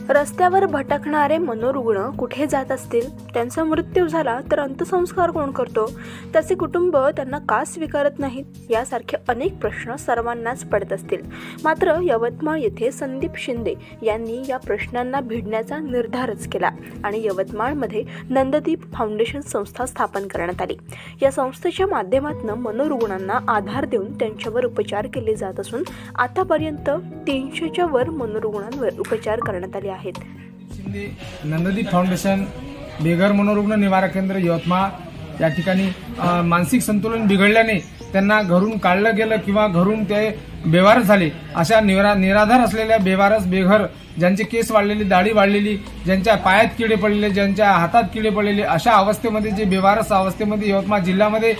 रस्त्यावर भटकणारे मनोरुग्ण कुठे जात असतील, त्यांचा मृत्यू झाला तर अंत्यसंस्कार कोण करतो, त्याचे कुटुंब त्यांना का स्वीकारत नाहीत, यासारखे अनेक प्रश्न सर्वांनाच पडत असतील. मात्र यवतमाळ येथे संदीप शिंदे यांनी या प्रश्नांना भिडण्याचा निर्धारच केला आणि यवतमाळमध्ये नंददीप फाउंडेशन संस्था स्थापन करण्यात आली. या संस्थेच्या माध्यमातून मनोरुग्णांना आधार देऊन त्यांच्यावर उपचार केले जात असून आतापर्यंत 300च्या वर मनोरुग्णांवर उपचार करण्यात आले आहेत. शिंदे नंददीप फाउंडेशन बेघर मनोरुग्ण निवारा केंद्र यवतमाळ या ठिकाणी मानसिक संतुलन बिघडल्याने त्यांना घरून काढलं गेलं किंवा घरून ते बेवारस झाले, अशा निराधार असलेल्या बेवारस बेघर ज्यांचे केस वाढलेली, दाढी वाढलेली, ज्यांच्या पायात किडे पडलेले, ज्यांच्या हातात किडे पडलेले, अशा अवस्थेमध्ये जे बेवारस अवस्थेमध्ये यवतमाळ जिल्ह्यामध्ये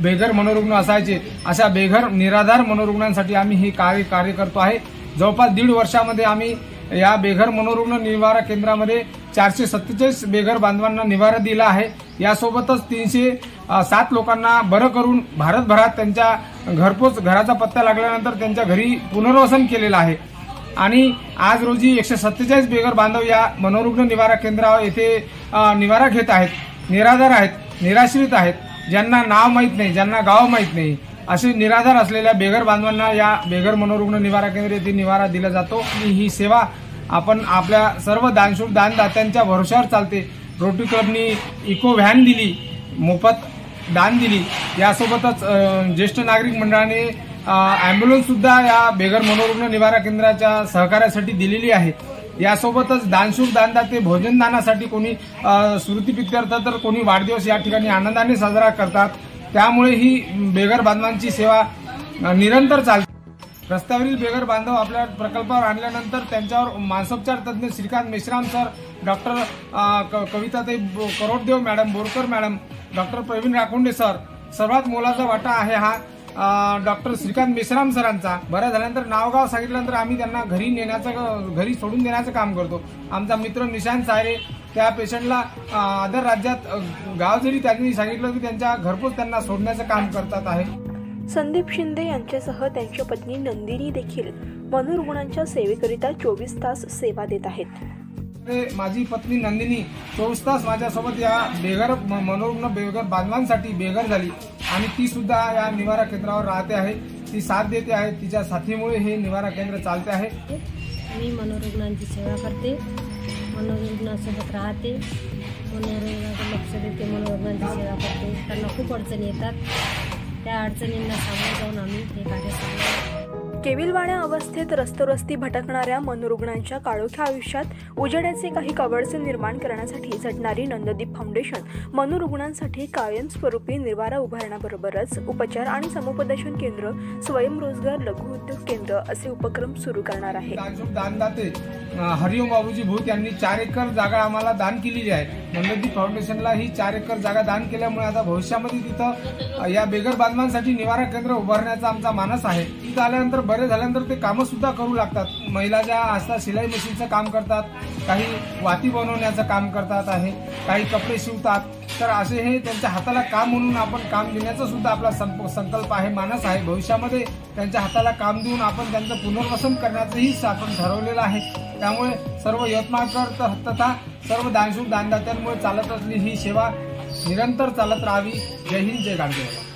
बेघर मनोरुग्ण असायचे, अशा बेघर निराधार मनोरुग्णांसाठी आम्ही हे कार्य करतो आहे. जवळपास 1.5 वर्षामध्ये आम्ही या बेघर मनोरुग्ण निवारा केंद्रामध्ये 447 बेघर बांधवांना निवारा दिला आहे. यासोबतच 307 लोकांना बरं करून भारतभरात त्यांच्या घरपोच घराचा पत्ता लागल्यानंतर त्यांच्या घरी पुनर्वसन केलेलं आहे. आणि आज रोजी 147 बेघर बांधव या मनोरुग्ण निवारा केंद्रावर येथे निवारा घेत आहेत. निराधार आहेत, निराश्रित आहेत, ज्यांना नाव माहीत नाही, ज्यांना गाव माहीत नाही, असे निराधार असलेल्या बेघर बांधवांना या बेघर मनोरुग्ण निवारा केंद्र येथे निवारा दिला जातो. ही सेवा आपण आपल्या सर्व दानदात्यांच्या भरोश्यावर चालते. रोटरी क्लबनी इको व्हॅन दिली, मोफत दान दिली. यासोबतच ज्येष्ठ नागरिक मंडळाने अँब्युलन्स सुद्धा या बेघर मनोरुग्ण निवारा केंद्राच्या सहकार्यासाठी दिलेली आहे. यासोबतच दानदाते भोजन दानासाठी कोणी स्मृतिप्रित्यर्थ तर कोणी वाढदिवस या ठिकाणी आनंदाने साजरा करतात. त्यामुळे ही बेघर बांधवांची सेवा निरंतर चालते. रस्त्यावरील बेघर बांधव आपल्या प्रकल्पावर आणल्यानंतर त्यांच्यावर मानसोपचार तज्ज्ञ श्रीकांत मेश्राम सर, डॉक्टर कविताताई Karoddev madam, Borkar madam, doctor Pravin Rakhonde sir, सर्वात मोलाचा वाटा आहे हा डॉक्टर श्रीकांत मेश्राम सरांचा. बरं झाल्यानंतर नावगाव सांगितल्यानंतर आम्ही त्यांना घरी सोडून देण्याचं काम करतो. आमचा मित्र निशांत सायरे त्या पेशंटला अदर राज्यात गाव जरी त्यांनी सांगितलं की त्यांच्या घरपोच त्यांना सोडण्याचं काम करतात आहे. संदीप शिंदे यांच्यासह त्यांच्या पत्नी नंदिनी देखील मनोरुग्णांच्या सेवेकरिता 24 तास सेवा देत आहेत. माझी पत्नी नंदिनी 24 तास माझ्यासोबत या बेघर मनोरुग्ण बेघर बांधवांसाठी बेघर झाली आणि ती सुद्धा या निवारा केंद्रावर राहते आहे. ती साथ देते आहे. तिच्या साथीमुळे हे निवारा केंद्र चालते आहे. मी मनोरुग्णांची सेवा करते, मनोरुग्णांसोबत राहते, मनोरुग्णांकडे लक्ष देते, मनोरुग्णांची सेवा करते. त्यांना खूप अडचणी येतात, त्या अडचणींना सामोरं जाऊन आम्ही हे कार्य करतो. केविलवाण्या अवस्थेत रस्त्यावरती भटकणाऱ्या मनोरुग्णांच्या काळोख्या आयुष्यात उजेडाचे काही कवडचे निर्माण करण्यासाठी झटणारी नंददीप फाउंडेशन मनोरुग्णांसाठी कायमस्वरूपी निवारा उभारण्याबरोबरच उपचार आणि समुपदेशन केंद्र, स्वयंरोजगार लघु उद्योग केंद्र असे उपक्रम सुरू करणार आहे. दानदाते हरिओम बाबूजी भूत यांनी 4 एकर जागा आम्हाला दान केलेली आहे. नंददीप फाउंडेशनला ही 4 एकर जागा दान केल्यामुळे आता भविष्यामध्ये तिथं या बेघर बांधवांसाठी निवारा केंद्र उभारण्याचा आमचा मानस आहे. तिथं आल्यानंतर बरे झाल्यानंतर ते कामं सुद्धा करू लागतात. महिला ज्या असतात शिलाई मशीनचं काम करतात, काही वाती बनवण्याचं काम करतात आहे, काही कपडे शिवतात. तर असे हे त्यांच्या हाताला काम म्हणून आपण काम देण्याचा सुद्धा आपला संकल्प आहे, मानस आहे. भविष्यामध्ये त्यांच्या हाताला काम देऊन आपण त्यांचं पुनर्वसन करण्याचंही आपण ठरवलेलं आहे. त्यामुळे सर्व यवतमाळकर तथा सर्व दानदात्यांमुळे चालत असलेली ही सेवा निरंतर चालत राहावी. जय हिंद, जय गाडगे.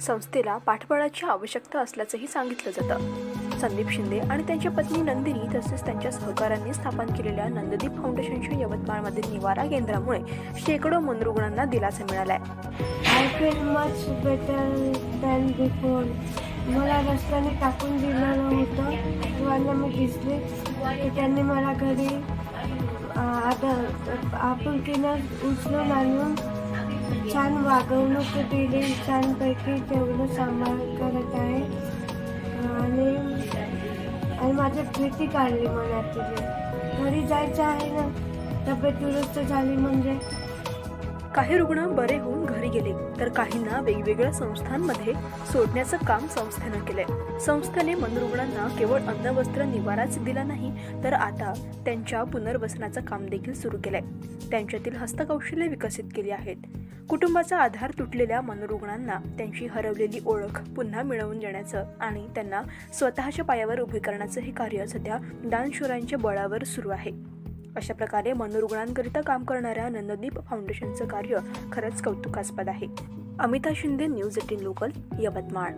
संस्थेला पाठबळाची आवश्यकता असल्याचंही सांगितलं जातं. संदीप शिंदे आणि त्यांच्या पत्नी नंदिनी तसेच त्यांच्या सहकाऱ्यांनी स्थापन केलेल्या नंददीप फाउंडेशनच्या यवतमाळमधील निवारा केंद्रामुळे शेकडो मनोरुग्णांना दिलासा मिळालाय. I feel much better than before. मला रस्त्याने टाकून दिलेलं होतं, तेव्हा मी दिसले की त्यांनी मला घरी आता आपुलकीनं उचलून आणून छान वागवणूक दिली, छानपैकी तेवढं सांभाळ करत आहे आणि माझी भीती काढली मनातली. घरी जायचं आहे ना, तब्येत दुरुस्त झाली म्हणजे. काही रुग्ण बरे होऊन घरी गेले तर काहींना वेगवेगळ्या संस्थांमध्ये सोडण्याचं काम संस्थेनं केलंय. संस्थेने मनोरुग्णांना केवळ अन्न, वस्त्र, निवाराच दिला नाही तर आता त्यांच्या पुनर्वसनाचं काम देखील सुरू केलंय. त्यांच्यातील हस्तकौशल्य विकसित केली आहेत. कुटुंबाचा आधार तुटलेल्या मनोरुग्णांना त्यांची हरवलेली ओळख पुन्हा मिळवून देण्याचं आणि त्यांना स्वतःच्या पायावर उभे करण्याचं हे कार्य सध्या दानशूरांच्या बळावर सुरू आहे. अशा प्रकारे मनोरुग्णांकरिता काम करणाऱ्या नंददीप फाउंडेशनचं कार्य खरंच कौतुकास्पद आहे. Amita Shinde, news 18 local, Yavatmal.